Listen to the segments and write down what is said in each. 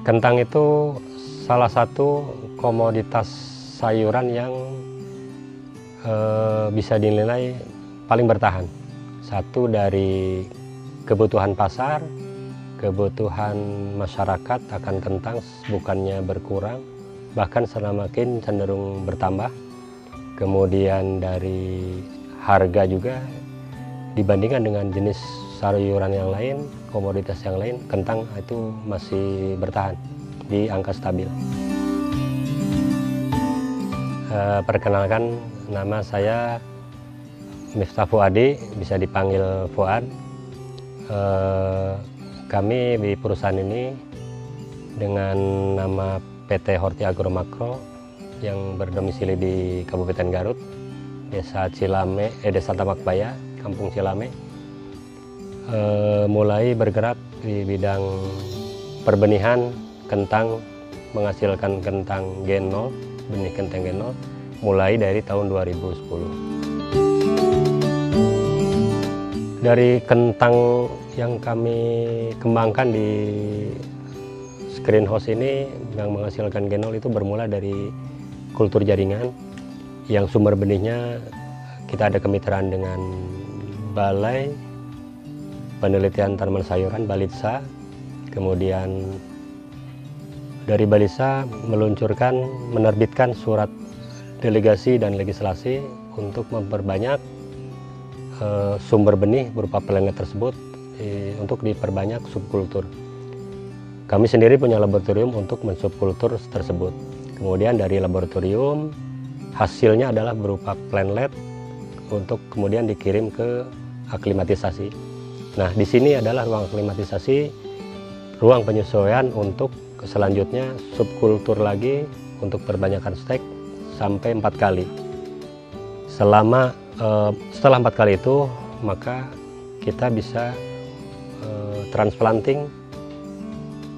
Kentang itu salah satu komoditas sayuran yang bisa dinilai paling bertahan. Satu dari kebutuhan pasar, kebutuhan masyarakat akan kentang bukannya berkurang, bahkan semakin cenderung bertambah. Kemudian dari harga juga dibandingkan dengan jenis sayuran yang lain, komoditas yang lain, kentang itu masih bertahan di angka stabil. Perkenalkan, nama saya Miftah Fuadi, bisa dipanggil Fuad. Kami di perusahaan ini dengan nama PT Horti Agro Makro yang berdomisili di Kabupaten Garut, Desa Cilame, Desa Tamakbaya, Kampung Cilame, mulai bergerak di bidang perbenihan kentang, menghasilkan kentang G0, benih kentang G0, mulai dari tahun 2010. Dari kentang yang kami kembangkan di screenhouse ini yang menghasilkan G0 itu bermula dari kultur jaringan yang sumber benihnya kita ada kemitraan dengan Balai Penelitian Tanaman Sayuran Balitsa. Kemudian dari Balitsa menerbitkan surat delegasi dan legislasi untuk memperbanyak sumber benih berupa pelenget tersebut untuk diperbanyak subkultur. Kami sendiri punya laboratorium untuk mensubkultur tersebut. Kemudian dari laboratorium hasilnya adalah berupa planlet untuk kemudian dikirim ke aklimatisasi. Nah, di sini adalah ruang aklimatisasi, ruang penyesuaian untuk selanjutnya subkultur lagi untuk perbanyakan stek sampai 4 kali. Setelah 4 kali itu, maka kita bisa transplanting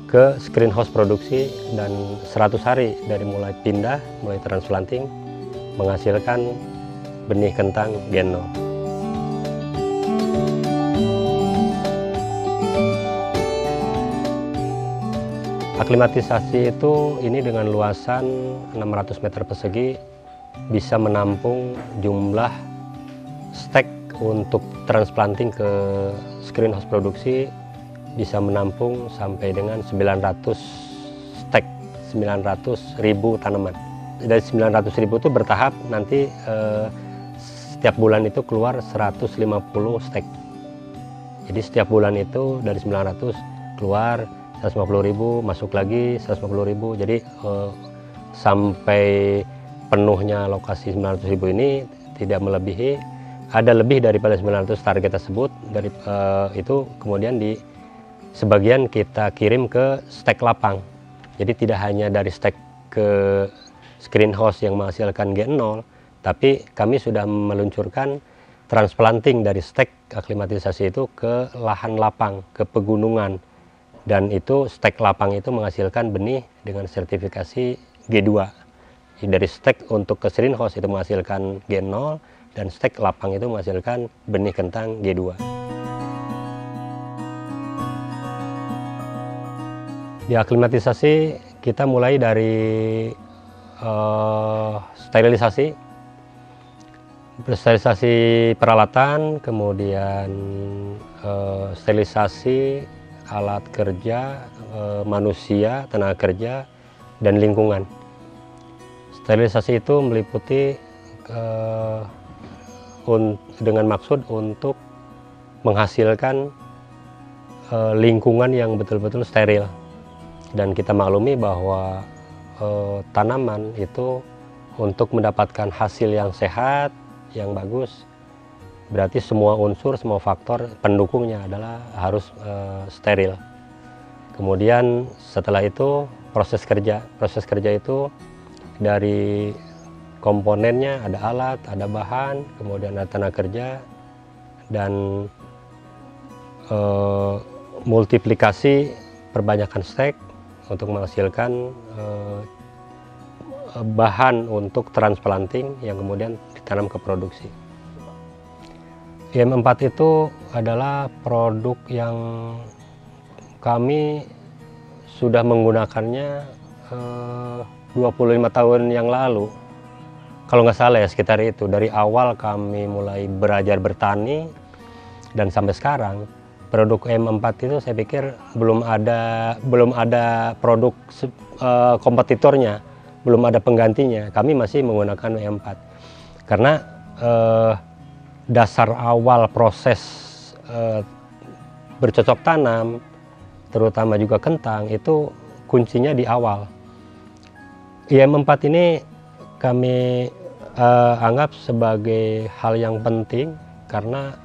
ke screenhouse produksi, dan 100 hari dari mulai transplanting menghasilkan benih kentang G0. Aklimatisasi itu ini dengan luasan 600 meter persegi bisa menampung jumlah stek untuk transplanting ke screenhouse produksi bisa menampung sampai dengan 900 stek, 900.000 tanaman. Dari 900.000 itu bertahap, nanti setiap bulan itu keluar 150 stek. Jadi setiap bulan itu dari 900 keluar 150.000, masuk lagi 150.000. Jadi sampai penuhnya lokasi 900.000 ini tidak melebihi, ada lebih daripada 900 target tersebut. Dari itu kemudian sebagian kita kirim ke stek lapang. Jadi tidak hanya dari stek ke screenhouse yang menghasilkan G0, tapi kami sudah meluncurkan transplanting dari stek aklimatisasi itu ke lahan lapang, ke pegunungan. Dan itu stek lapang itu menghasilkan benih dengan sertifikasi G2. Jadi dari stek untuk ke screenhouse itu menghasilkan G0, dan stek lapang itu menghasilkan benih kentang G2. Di aklimatisasi kita mulai dari sterilisasi peralatan, kemudian sterilisasi alat kerja, manusia, tenaga kerja, dan lingkungan. Sterilisasi itu meliputi dengan maksud untuk menghasilkan lingkungan yang betul-betul steril. Dan kita maklumi bahwa tanaman itu untuk mendapatkan hasil yang sehat, yang bagus, berarti semua unsur, semua faktor pendukungnya adalah harus steril. Kemudian setelah itu proses kerja. Proses kerja itu dari komponennya ada alat, ada bahan, kemudian ada tenaga kerja, dan multiplikasi perbanyakan stek untuk menghasilkan bahan untuk transplanting yang kemudian ditanam ke produksi. IM4 itu adalah produk yang kami sudah menggunakannya 25 tahun yang lalu. Kalau nggak salah ya sekitar itu. Dari awal kami mulai belajar bertani dan sampai sekarang, produk M4 itu saya pikir belum ada produk kompetitornya, belum ada penggantinya. Kami masih menggunakan M4 karena dasar awal proses bercocok tanam, terutama juga kentang, itu kuncinya di awal. IM4 ini kami anggap sebagai hal yang penting karena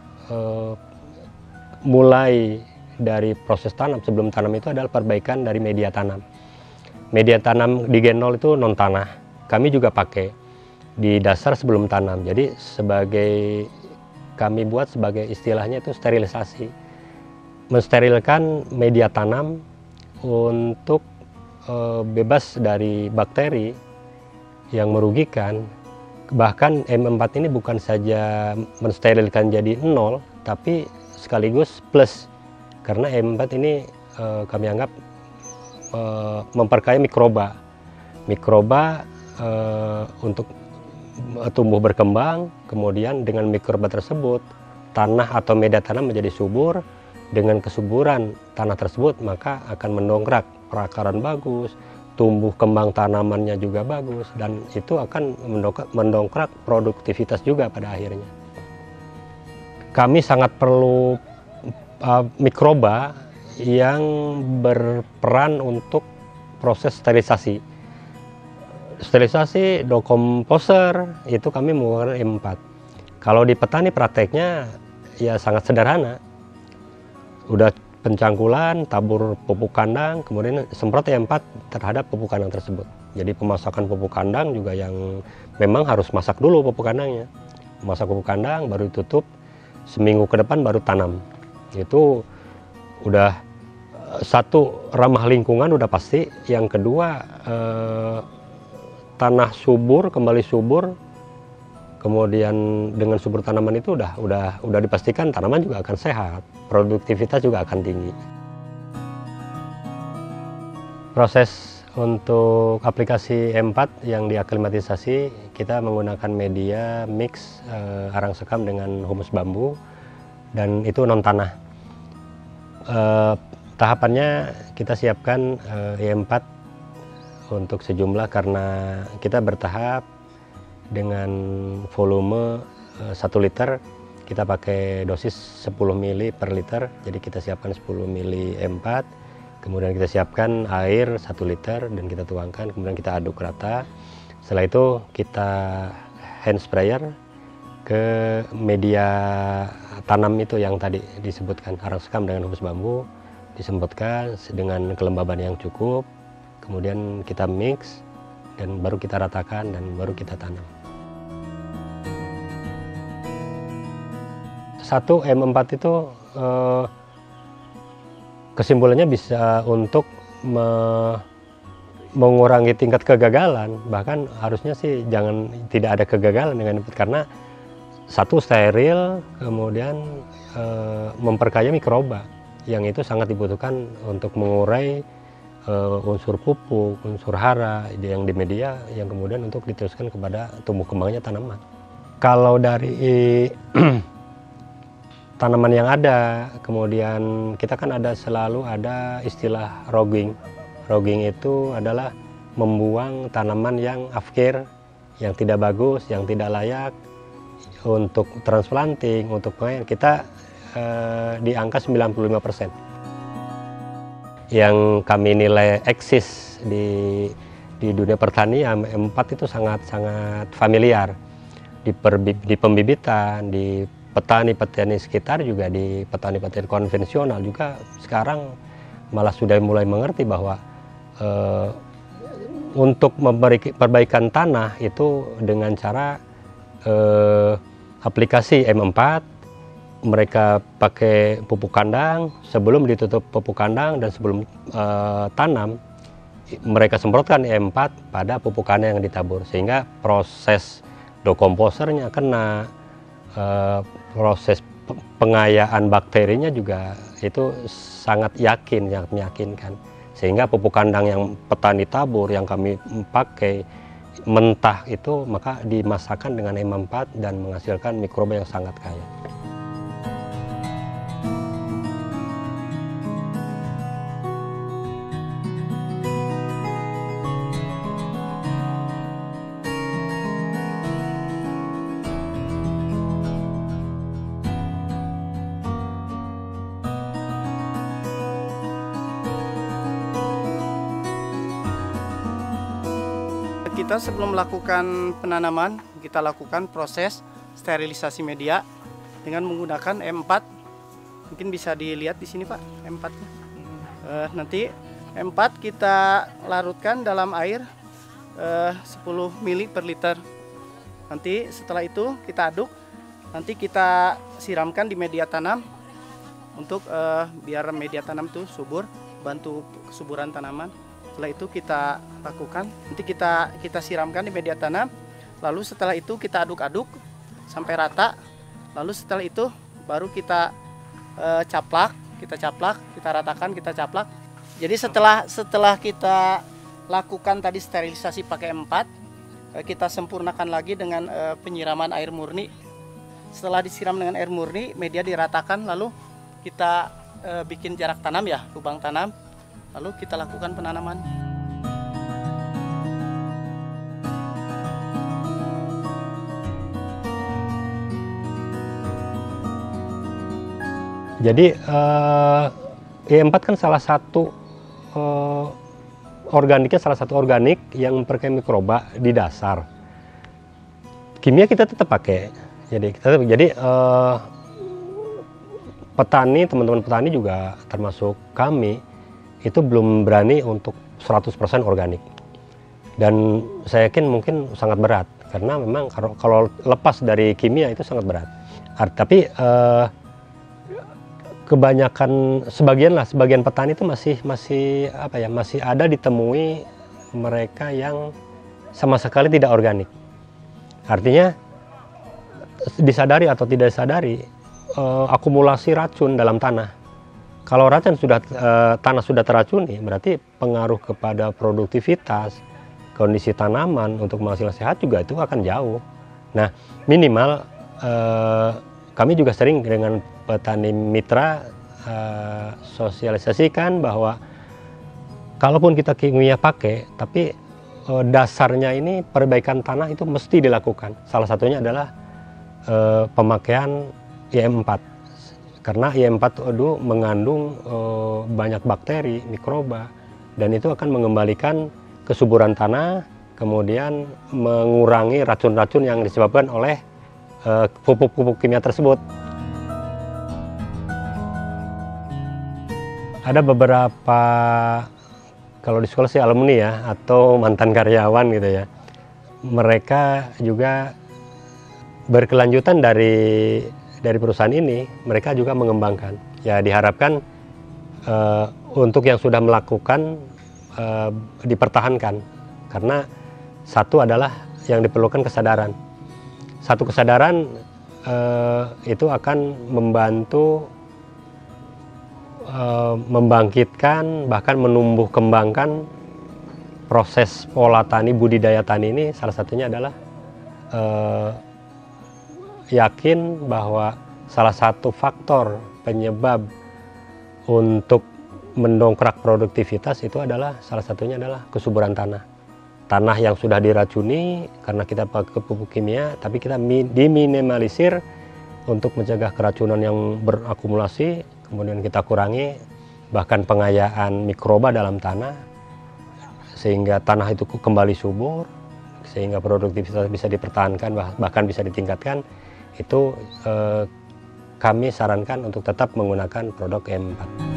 mulai dari proses tanam, sebelum tanam itu adalah perbaikan dari media tanam. Media tanam di Gen 0 itu non tanah, kami juga pakai di dasar sebelum tanam. Jadi kami buat sebagai istilahnya itu sterilisasi, mensterilkan media tanam untuk bebas dari bakteri yang merugikan. Bahkan M4 ini bukan saja mensterilkan jadi 0, tapi sekaligus plus, karena M4 ini kami anggap memperkaya mikroba untuk tumbuh berkembang. Kemudian dengan mikroba tersebut tanah atau media tanam menjadi subur. Dengan kesuburan tanah tersebut maka akan mendongkrak perakaran bagus, tumbuh kembang tanamannya juga bagus, dan itu akan mendongkrak produktivitas juga pada akhirnya. Kami sangat perlu mikroba yang berperan untuk proses sterilisasi. Sterilisasi, dekomposer, itu kami menggunakan M4. Kalau di petani prakteknya ya sangat sederhana. Udah pencangkulan, tabur pupuk kandang, kemudian semprot M4 terhadap pupuk kandang tersebut. Jadi pemasakan pupuk kandang juga yang memang harus masak dulu pupuk kandangnya. Masak pupuk kandang, baru ditutup, seminggu ke depan baru tanam. Itu udah satu, ramah lingkungan udah pasti. Yang kedua, tanah subur, kembali subur. Kemudian dengan subur tanaman itu udah dipastikan tanaman juga akan sehat, produktivitas juga akan tinggi. Proses untuk aplikasi M4 yang diaklimatisasi, kita menggunakan media mix arang sekam dengan humus bambu, dan itu non tanah. Tahapannya kita siapkan M4 untuk sejumlah, karena kita bertahap. Dengan volume 1 liter, kita pakai dosis 10 ml per liter. Jadi kita siapkan 10 ml M4, kemudian kita siapkan air 1 liter dan kita tuangkan, kemudian kita aduk rata. Setelah itu kita hand sprayer ke media tanam itu yang tadi disebutkan, arang sekam dengan humus bambu, disemprotkan dengan kelembaban yang cukup, kemudian kita mix dan baru kita ratakan dan baru kita tanam. Satu, M4 itu kesimpulannya bisa untuk mengurangi tingkat kegagalan. Bahkan harusnya sih tidak ada kegagalan dengan M4, karena satu, steril, kemudian memperkaya mikroba yang itu sangat dibutuhkan untuk mengurai unsur pupuk, unsur hara yang di media, yang kemudian untuk diteruskan kepada tumbuh kembangnya tanaman. Kalau dari tanaman yang ada, kemudian kita kan selalu ada istilah rogging. Rogging itu adalah membuang tanaman yang afkir, yang tidak bagus, yang tidak layak untuk transplanting, untuk pengairan. Kita di angka 95%. Yang kami nilai eksis di dunia pertanian, M4 itu sangat familiar di pembibitan, di petani-petani sekitar, juga di petani-petani konvensional juga sekarang malah sudah mulai mengerti bahwa untuk perbaikan tanah itu dengan cara aplikasi M4. Mereka pakai pupuk kandang, sebelum ditutup pupuk kandang dan sebelum tanam, mereka semprotkan M4 pada pupuk kandang yang ditabur, sehingga proses dekomposernya kena, proses pengayaan bakterinya juga itu sangat meyakinkan, Sehingga pupuk kandang yang petani tabur yang kami pakai mentah itu maka dimasakkan dengan M4 dan menghasilkan mikroba yang sangat kaya. Kita sebelum melakukan penanaman, kita lakukan proses sterilisasi media dengan menggunakan M4. Mungkin bisa dilihat di sini Pak, M4-nya. Nanti M4 kita larutkan dalam air 10 ml per liter. Nanti setelah itu kita aduk, nanti kita siramkan di media tanam untuk biar media tanam itu subur, bantu kesuburan tanaman. Setelah itu kita lakukan, nanti kita siramkan di media tanam, lalu setelah itu kita aduk-aduk sampai rata, lalu setelah itu baru kita caplak, kita ratakan, kita caplak. Jadi setelah kita lakukan tadi sterilisasi pakai M4, kita sempurnakan lagi dengan penyiraman air murni. Setelah disiram dengan air murni, media diratakan, lalu kita bikin jarak tanam ya, lubang tanam. Lalu kita lakukan penanaman. Jadi E4 kan salah satu organiknya, salah satu organik yang memperkaya mikroba di dasar. Kimia kita tetap pakai. Jadi petani, teman-teman petani juga termasuk kami, itu belum berani untuk 100% organik. Dan saya yakin mungkin sangat berat, karena memang kalau lepas dari kimia itu sangat berat. Tapi kebanyakan, sebagian petani itu masih ada ditemui mereka yang sama sekali tidak organik. Artinya disadari atau tidak disadari akumulasi racun dalam tanah. Kalau tanah sudah teracuni, berarti pengaruh kepada produktivitas, kondisi tanaman untuk menghasilkan sehat juga itu akan jauh. Nah, minimal kami juga sering dengan petani mitra sosialisasikan bahwa kalaupun kita kimia pakai, tapi dasarnya ini perbaikan tanah itu mesti dilakukan. Salah satunya adalah pemakaian IM4. Karena IM4 itu mengandung banyak bakteri, mikroba, dan itu akan mengembalikan kesuburan tanah, kemudian mengurangi racun-racun yang disebabkan oleh pupuk-pupuk kimia tersebut. Ada beberapa, kalau di sekolah sih alumni ya, atau mantan karyawan gitu ya, mereka juga berkelanjutan dari perusahaan ini, mereka juga mengembangkan. Ya diharapkan untuk yang sudah melakukan dipertahankan, karena satu adalah yang diperlukan kesadaran. Satu kesadaran itu akan membantu membangkitkan, bahkan menumbuh kembangkan proses pola tani, budidaya tani ini. Salah satunya adalah yakin bahwa salah satu faktor penyebab untuk mendongkrak produktivitas itu adalah, salah satunya adalah kesuburan tanah. Tanah yang sudah diracuni karena kita pakai pupuk kimia, tapi kita diminimalisir untuk mencegah keracunan yang berakumulasi, kemudian kita kurangi bahkan pengayaan mikroba dalam tanah, sehingga tanah itu kembali subur, sehingga produktivitas bisa dipertahankan, bahkan bisa ditingkatkan. Itu kami sarankan untuk tetap menggunakan produk M4.